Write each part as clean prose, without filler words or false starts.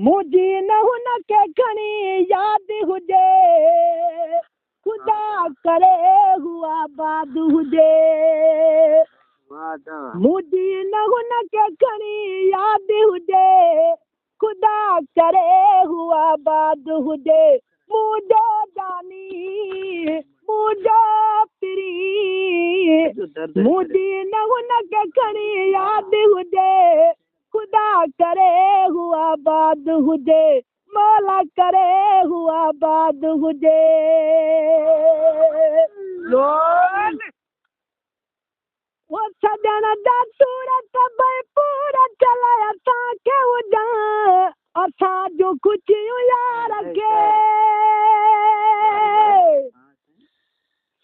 मुझी न हुनखे खणी यादि हुजे खुदा करे हुआ आबाद हुजे मुझी न हुनखे खणी यादि हुजे खुदा करे हुआ आबाद हुजे मुंहिंजो जानी मुंहिंजो पिरी मुझी न हुनखे खणी यादि हुजे खुदा करे हुआ आबाद हुजे मौला करे हुआ आबाद हुजे वो सजण जा सूरत भई पूरा चले असांखे हुजां असांजो खुशियूं यार खे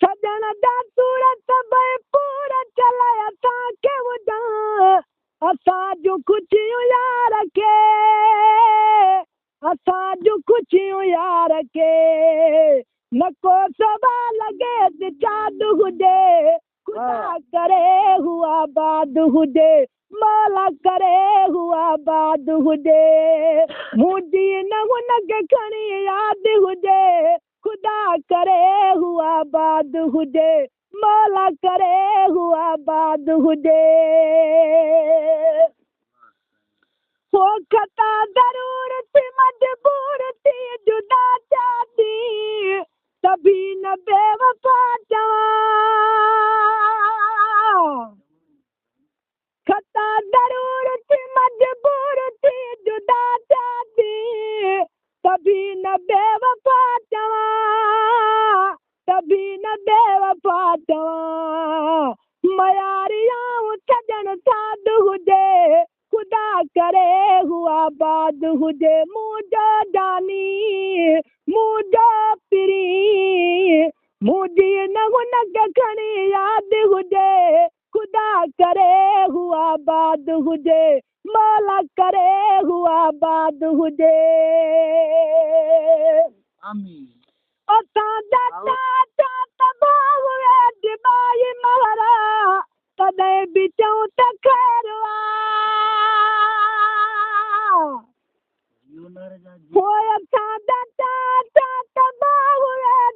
सजण जा सूरत भई पूरा चले असांखे हुजां असांजो खुशियूं यार खे असांजो खुशियूं यार खे न को सवाल लॻे चाद हुजे खुदा करे हुआ आबाद हुजे मौला करे हुआ आबाद हुजे मुंहिंजी न हुनखे खणी यादि हुजे खुदा करे हुआ आबाद हुजे मौला करे हुआ आबाद हुजे हो खता ज़रूर थी मजबूर थी जुदा चाहती तभी न बेवफा खता ज़रूर थी मजबूर थी जुदा चाहती तभी न बेवफा तभी न बेवफा मयारियां छॾण साध हुजे खुदा करे हुआ आबाद हुजे मुंहिंजो जानी मुंहिंजो पिरी मुंहिंजी न हुनखे खणी यादि हुजे खुदा करे हुआ आबाद हुजे मौला करे हुआ आबाद हुजे असां दाता तबाह दिमाई महरा तॾहिं बि चऊं त ख़ैर पोइ असां दाता तबाह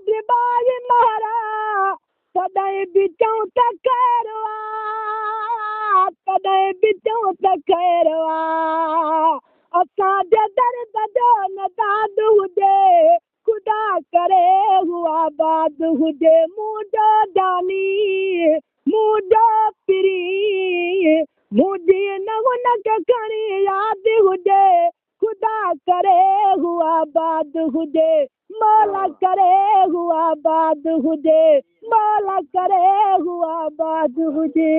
दिमाई महरा तॾहिं बि चऊं त ख़ैर तॾहिं बि चऊं त ख़ैर असांजे दर्द जो न दाद हुजे खुदा करे हुआ आबाद हुजे मुंहिंजो जानी मुंहिंजो पिरी मुंहिंजी न हुनखे खणी यादि हुजे खुदा करे हुआ आबाद हुजे मौला करे हुआ आबाद हुजे मौला करे हुआ आबाद हुजे